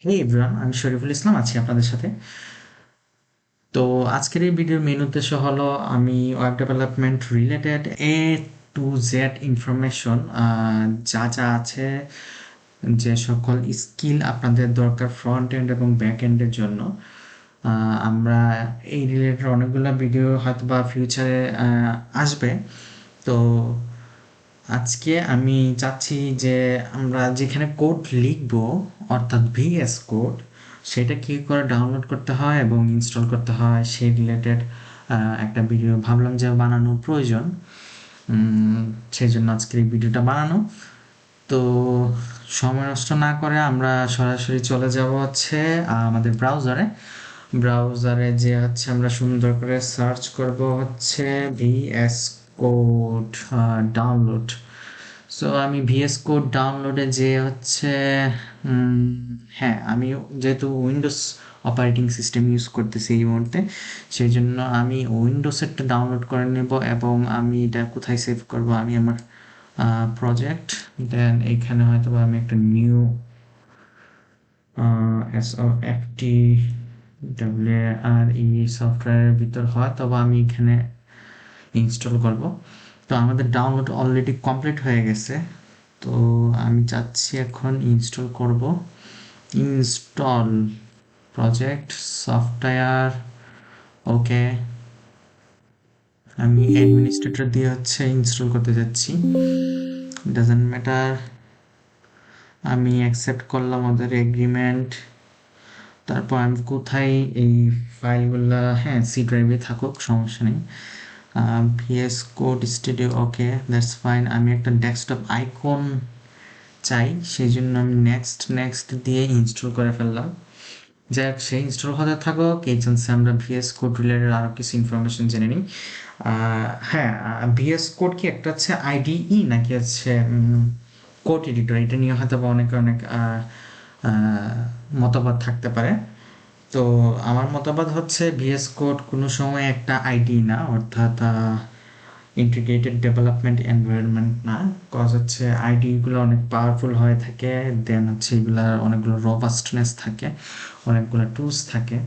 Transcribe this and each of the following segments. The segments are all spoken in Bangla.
হে এভরিওয়ান, আমি শরীফুল ইসলাম আছি আপনাদের সাথে। তো আজকের এই ভিডিওর মেইন উদ্দেশ্য হলো আমি web development related A to Z information যা যা আছে, যে সকল স্কিল আপনাদের দরকার ফ্রন্ট এন্ড এবং ব্যাক এন্ডের জন্য। আমরা এই রিলেটেড অনেকগুলো ভিডিও হয়তো বা ফিউচারে আসবে। তো আজকে আমি চাচ্ছি যে আমরা যেখানে কোড লিখব, অর্থাৎ ভিএস কোড, সেটা কী করে ডাউনলোড করতে হয় এবং ইনস্টল করতে হয় সেই রিলেটেড একটা ভিডিও ভাবলাম যে বানানো প্রয়োজন। উম, সেই জন্য আজকের এই ভিডিওটা বানানো। তো সময় নষ্ট না করে আমরা সরাসরি চলে যাব হচ্ছে আমাদের ব্রাউজারে যে হচ্ছে আমরা সুন্দর করে সার্চ করব হচ্ছে ভিএস কোড ডাউনলোড। সো আমি ভিএস কোড ডাউনলোডে যে হচ্ছে হ্যাঁ, আমি যেহেতু উইন্ডোজ অপারেটিং সিস্টেম ইউজ করতেছি এই মুহূর্তে, সেই জন্য আমি উইন্ডোজেরটা ডাউনলোড করে নেব এবং আমি এটা কোথায় সেভ করব, আমি আমার প্রজেক্ট, দেন এইখানে হয়তো বা আমি একটা new S O F T W R E সফটওয়্যারের ভিতর হয়, তবে আমি এখানে ইনস্টল করব। তো আমাদের ডাউনলোড অলরেডি কমপ্লিট হয়ে গেছে। তো আমি চাচ্ছি এখন ইনস্টল করব। ইনস্টল প্রজেক্ট সফটওয়্যার, ওকে। আমি অ্যাডমিনিস্ট্রেটর দিয়ে হচ্ছে ইনস্টল করতে যাচ্ছি, ডাজেন্ট ম্যাটার। আমি অ্যাকসেপ্ট করলাম ওদের এগ্রিমেন্ট। তারপর আমি কোথায় এই ফাইলগুলো, হ্যাঁ সি ড্রাইভে থাকুক, সমস্যা নেই। VS code studio, okay that's fine. আমি একটা ডেস্কটপ আইকন চাই, সেই জন্য আমি নেক্সট নেক্সট দিয়ে ইনস্টল করে ফেললাম। যাই হোক, সেই ইনস্টল হতে থাকো, এই চান্সে আমরা ভিএস কোড রিলেটেড আরও কিছু ইনফরমেশন জেনে নিই। হ্যাঁ, ভিএস কোড কি একটা হচ্ছে আইডিই নাকি হচ্ছে কোড এডিটর, এটা নিয়ে হয়তো বা অনেকে অনেক মতবাদ থাকতে পারে। তো আমার মতবাদ হচ্ছে ভিএস কোড কোনো সময় একটা আইডি না, অর্থাৎ ইন্টিগ্রেটেড ডেভেলপমেন্ট এনভায়রনমেন্ট না। কজ হচ্ছে আইডিগুলো অনেক পাওয়ারফুল হয়ে থাকে, দেন হচ্ছে এগুলার অনেকগুলো রবাস্টনেস থাকে, অনেকগুলো টুলস থাকে।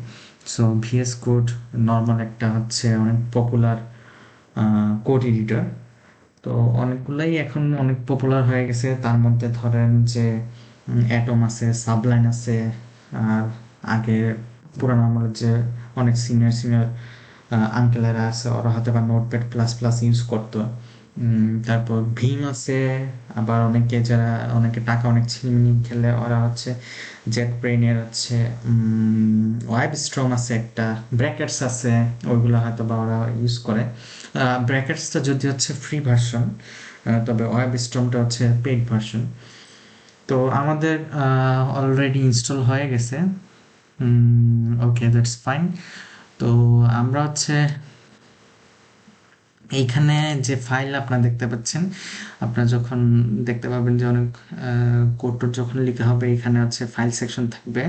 সো ভিএস কোড নর্মাল একটা হচ্ছে অনেক পপুলার কোড এডিটর। তো অনেকগুলাই এখন অনেক পপুলার হয়ে গেছে, তার মধ্যে ধরেন যে অ্যাটম আছে, সাবলাইন আছে, আর আগে পুরানো আমলের যে অনেক সিনিয়র সিনিয়র আঙ্কেলেরা আছে, ওরা হয়তো বা নোটপ্যাড প্লাস প্লাস ইউজ করতো। তারপর ভীম আছে, আবার অনেকে যারা অনেকে টাকা অনেক ছিনিমিনি খেলে ওরা হচ্ছে জেট ব্রেইনের হচ্ছে ওয়েব স্ট্রম আছে, একটা ব্র্যাকেটস আছে, ওইগুলো হয়তো বা ওরা ইউজ করে। ব্র্যাকেটসটা যদি হচ্ছে ফ্রি ভার্সন, তবে ওয়েব স্ট্রমটা হচ্ছে পেইড ভার্সন। তো আমাদের অলরেডি ইনস্টল হয়ে গেছে। ওকে দ্যাটস ফাইন। তো আমরা হচ্ছে এইখানে যে ফাইল আপনারা দেখতে পাচ্ছেন, আপনারা যখন দেখতে পাবেন যে অনেক কোড টোড যখন লিখা হবে, এখানে হচ্ছে ফাইল সেকশন থাকবে,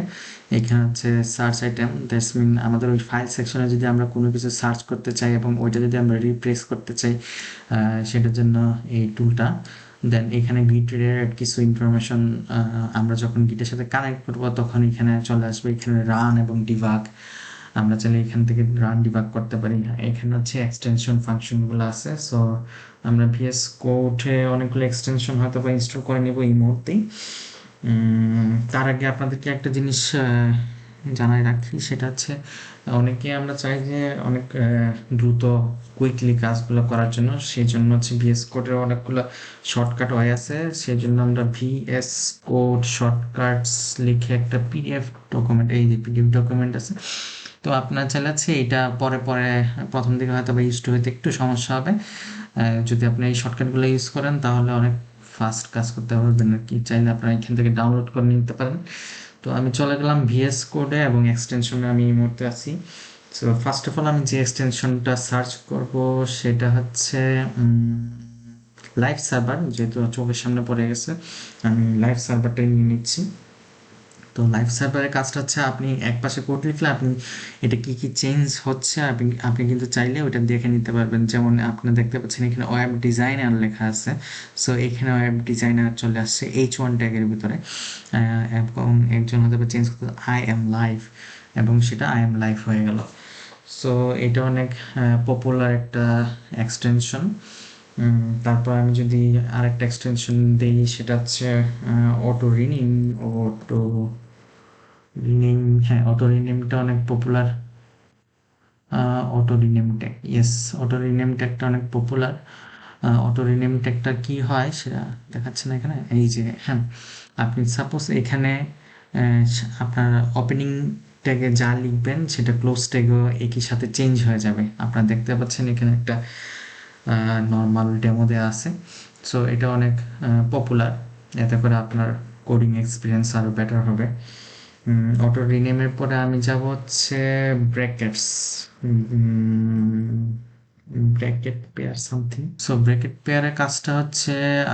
এখানে হচ্ছে সার্চ আইটেম, দ্যাটস মিন আমাদের ওই ফাইল সেকশনে যদি আমরা কোনো কিছু সার্চ করতে চাই এবং ওইটা যদি আমরা রিপ্লেস করতে চাই, সেটার জন্য এই টুলটা। দেন এখানে গিট রিলেটেড কিছু ইনফরমেশন আমরা যখন গিটের সাথে কানেক্ট করবো তখন এখানে চলে আসবে, এখানে রান এবং ডিবাগ, আমরা চাইলে এখান থেকে রান ডিবাগ করতে পারি। এখানে হচ্ছে এক্সটেনশন ফাংশনগুলো আছে। সো আমরা ভিএস কোডে অনেকগুলো এক্সটেনশন হয়তো বা ইনস্টল করে নেব এই মুহূর্তেই। তার আগে আপনাদেরকে একটা জিনিস জানাই রাখি, সেটা হচ্ছে অনেকে আমরা চাই যে অনেক দ্রুত কুইকলি কাজগুলো করার জন্য, সেই জন্য হচ্ছে ভিএস কোডের অনেকগুলো শর্টকাট ওয়ে আছে। সেই জন্য আমরা ভিএস কোড শর্টকাটস লিখে একটা পিডিএফ ডকুমেন্ট, এই যে পিডিএফ ডকুমেন্ট আছে, তো আপনার চাইলে হচ্ছে এইটা পরে পরে প্রথম দিকে হয়তো বা ইউজ টু হইতে একটু সমস্যা হবে। যদি আপনি এই শর্টকাটগুলো ইউজ করেন তাহলে অনেক ফাস্ট কাজ করতে পারবেন আর কি। চাইলে আপনারা এখান থেকে ডাউনলোড করে নিতে পারেন। তো আমি চলে গেলাম ভিএস কোডে এবং এক্সটেনশনে আমি এই মুহূর্তে আছি। সো ফার্স্ট অফ অল আমি যে এক্সটেনশনটা সার্চ করব সেটা হচ্ছে লাইভ সার্ভার, যেহেতু চোখের সামনে পড়ে গেছে আমি লাইভ সার্ভারটাই নিয়ে নিচ্ছি। তো লাইভ সার্ভারের কাজটা হচ্ছে আপনি এক পাশে কোড লিখলে আপনি এটা কি কি চেঞ্জ হচ্ছে আপনি আপনি কিন্তু চাইলে ওটা দেখে নিতে পারবেন। যেমন আপনি দেখতে পাচ্ছেন এখানে ওয়েব ডিজাইনার লেখা আছে। সো এখানে ওয়েব ডিজাইনার চলে আসছে H1 ট্যাগের ভিতরে। এবং একজন হয়তো চেঞ্জ করতে আই এম লাইভ, এবং সেটা আই এম লাইভ হয়ে গেল। সো এটা অনেক পপুলার একটা এক্সটেনশন। তারপর আমি যদি আরেকটা এক্সটেনশন দিই সেটা হচ্ছে অটো রিনিম। অটো রিনেম, হ্যাঁ অটো রিনেমটা অনেক popular. Auto rename tag, yes, auto rename ট্যাগটা অনেক পপুলার। অটো রিনেম ট্যাগটা কি হয় সেটা দেখাচ্ছে না এখানে, এই যে হ্যাঁ, আপনি সাপোজ এখানে আপনার ওপেনিং ট্যাগে যা লিখবেন সেটা ক্লোজ ট্যাগও একই সাথে চেঞ্জ হয়ে যাবে। আপনারা দেখতে পাচ্ছেন এখানে একটা নর্মাল ডেমো দেওয়া আছে। সো এটা অনেক পপুলার, এতে করে আপনার কোডিং এক্সপিরিয়েন্স আরও বেটার হবে। অটো রিনেমের পরে আমি যাব হচ্ছে brackets, bracket pair something. So bracket পেয়ারের কাজটা হচ্ছে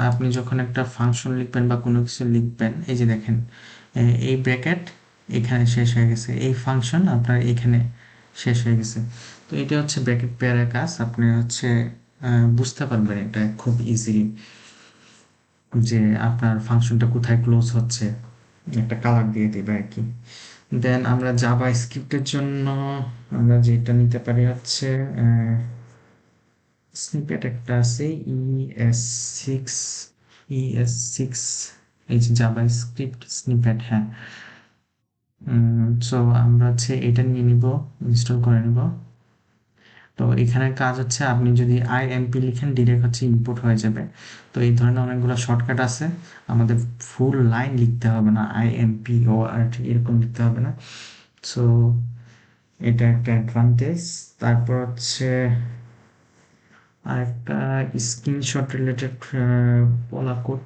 আপনি যখন একটা ফাংশন লিখবেন বা কোনো কিছু লিখবেন, এই যে দেখেন এই ব্র্যাকেট এখানে শেষ হয়ে গেছে, এই ফাংশন আপনার এখানে শেষ হয়ে গেছে। তো এটা হচ্ছে ব্র্যাকেট পেয়ারের কাজ। আপনি হচ্ছে বুঝতে পারবেন এটা খুব ইজিলি যে আপনার ফাংশনটা কোথায় ক্লোজ হচ্ছে, একটা কালার দিয়ে দেবে আর কি। দেন আমরা জাভা স্ক্রিপ্টের জন্য আমরা যেটা নিতে পারি হচ্ছে স্নিপেট একটা আছে ES6, ES6, এই যে জাভা স্ক্রিপ্ট স্নিপেট, হ্যাঁ। সো আমরা হচ্ছে এটা নিয়ে নিব, ইনস্টল করে নিব। তো এখানে কাজ হচ্ছে আপনি যদি IMP লিখেন ডিরেক্ট হচ্ছে ইম্পোর্ট হয়ে যাবে। তো এই ধরনের অনেকগুলো শর্টকাট আছে, আমাদের ফুল লাইন লিখতে হবে না, IMPORT এরকম লিখতে হবে না। সো এটা একটা অ্যাডভান্টেজ। তারপর হচ্ছে আরেকটা স্ক্রিনশট রিলেটেড পোলা কোড,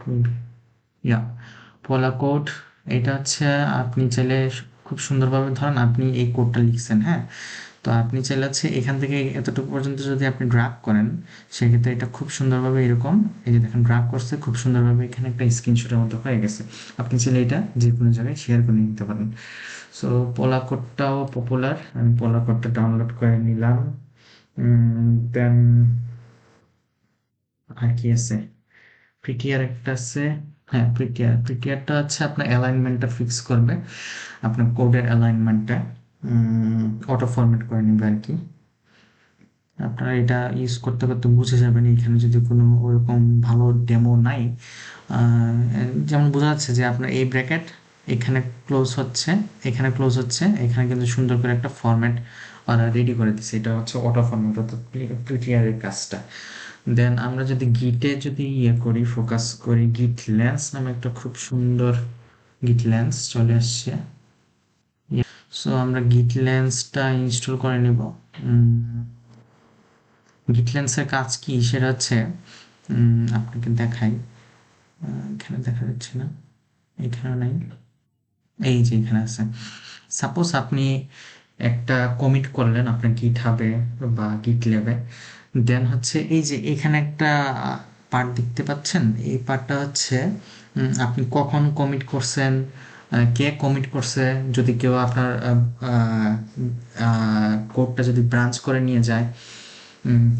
ইয়া পোলা কোড। এটা হচ্ছে আপনি চাইলে খুব সুন্দরভাবে, ধরেন আপনি এই কোডটা লিখছেন, হ্যাঁ, তো আপনি চাইলে হচ্ছে এখান থেকে এতটুকু পর্যন্ত যদি আপনি ড্রাগ করেন সেক্ষেত্রে এটা খুব সুন্দরভাবে এরকম, এই যে দেখেন ড্রাগ করছে খুব সুন্দরভাবে, এখানে একটা স্ক্রিনশটের মতো হয়ে গেছে। আপনি চাইলে এটা যে কোনো জায়গায় শেয়ার করে নিতে পারেন। সো পোলা কোডটাও পপুলার, আমি পোলা কোডটা ডাউনলোড করে নিলাম। দেন আর কি আছে, প্রিটিয়ার একটা আছে। হ্যাঁ, প্রিটিয়ারটা হচ্ছে আপনার অ্যালাইনমেন্টটা ফিক্স করবে, আপনার কোডের অ্যালাইনমেন্টটা অটো ফরম্যাট করে নেবে আর কি। আপনারা এটা ইউজ করতে করতে বুঝে যাবেন এখানে যদি কোনো ওরকম ভালো ডেমো নাই। যেমন বোঝা যাচ্ছে যে আপনার এই ব্র্যাকেট এখানে ক্লোজ হচ্ছে, এখানে ক্লোজ হচ্ছে, এখানে কিন্তু সুন্দর করে একটা ফরম্যাট ওরা রেডি করে দিচ্ছে, এটা হচ্ছে অটো ফরম্যাট, অর্থাৎ প্রিটিয়ারের কাজটা। দেন আমরা যদি গিটে যদি ইয়ে করি, ফোকাস করি, গিট ল্যান্স নামে একটা খুব সুন্দর গিট ল্যান্স চলে আসছে। সো আমরা গিট ল্যান্সটা ইনস্টল করে নিব। গিট ল্যান্সের কাজ কি সেটা হচ্ছে আপনাকে দেখাই, এখানে দেখা যাচ্ছে না, এখানে নাই, এই যে এখানে আছে। সাপোজ আপনি একটা কমিট করলেন আপনার গিট হাবে বা গিট ল্যাবে, দেন হচ্ছে এই যে এখানে একটা পার্ট দেখতে পাচ্ছেন, এই পার্টটা হচ্ছে আপনি কখন কমিট করছেন, কে কমিট করছে, যদি কেউ আপনার কোডটা যদি ব্রাঞ্চ করে নিয়ে যায়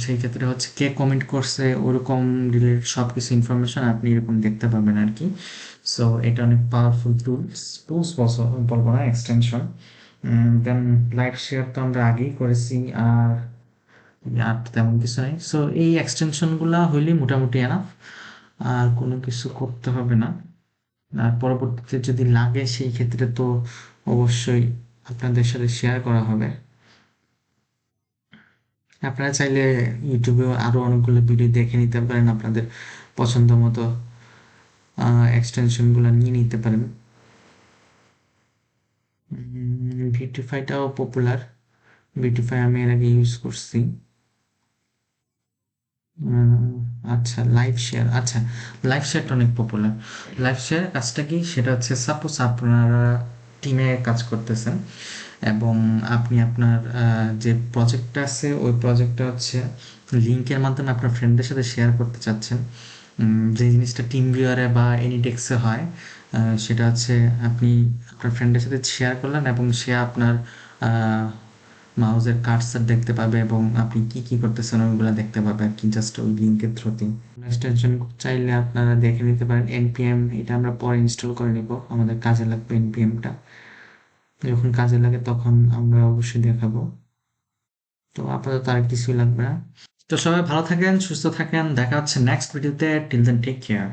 সেই ক্ষেত্রে হচ্ছে কে কমেন্ট করছে ওরকম রিলেটেড সব কিছু ইনফরমেশন আপনি এরকম দেখতে পাবেন আর কি। সো এটা অনেক পাওয়ারফুল টুলস বলবো না, এক্সটেনশন। দেন লাইভ শেয়ার তো আমরা আগেই করেছি, আর আর তেমন কিছু নেই। সো এই এক্সটেনশনগুলো হইলেই মোটামুটি এনাফ, আর কোনো কিছু করতে হবে না। আর পরবর্তীতে যদি লাগে সেই ক্ষেত্রে তো অবশ্যই আপনাদের সাথে শেয়ার করা হবে। আপনারা চাইলে ইউটিউবেও আরো অনেকগুলো ভিডিও দেখে নিতে পারেন, আপনাদের পছন্দ মতো এক্সটেনশনগুলো নিয়ে নিতে পারেন। ভিটিফাইটাও পপুলার, ভিটিফাই আমি এর আগে ইউজ করছি। আচ্ছা লাইভ শেয়ার, আচ্ছা লাইভ শেয়ারটা অনেক পপুলার। লাইভ শেয়ার কাজটা কি সেটা হচ্ছে সাপোজ আপনারা টিমে কাজ করতেছেন এবং আপনি আপনার যে প্রজেক্টটা আছে ওই প্রজেক্টটা হচ্ছে লিঙ্কের মাধ্যমে আপনার ফ্রেন্ডদের সাথে শেয়ার করতে চাচ্ছেন, যে জিনিসটা টিম ভিউয়ারে বা এনিটেক্সে হয় সেটা হচ্ছে আপনি আপনার ফ্রেন্ডের সাথে শেয়ার করলেন এবং সে আপনার মাউসের কার্সার দেখতে পাবে এবং আপনি কি কি করতেছেন ওইগুলো দেখতে পাবে আর কি, জাস্ট ওই লিঙ্কের থ্রুতে। এক্সটেনশন চাইলে আপনারা দেখে নিতে পারেন। এনপিএম এটা আমরা পরে ইনস্টল করে নিব, আমাদের কাজে লাগবে এনপিএমটা। যখন কাজে লাগে তখন আমরা অবশ্যই দেখাবো। তো আপাতত আর কিছুই লাগবে না। তো সবাই ভালো থাকেন, সুস্থ থাকেন, দেখা হচ্ছে নেক্সট ভিডিওতে। Till then take care.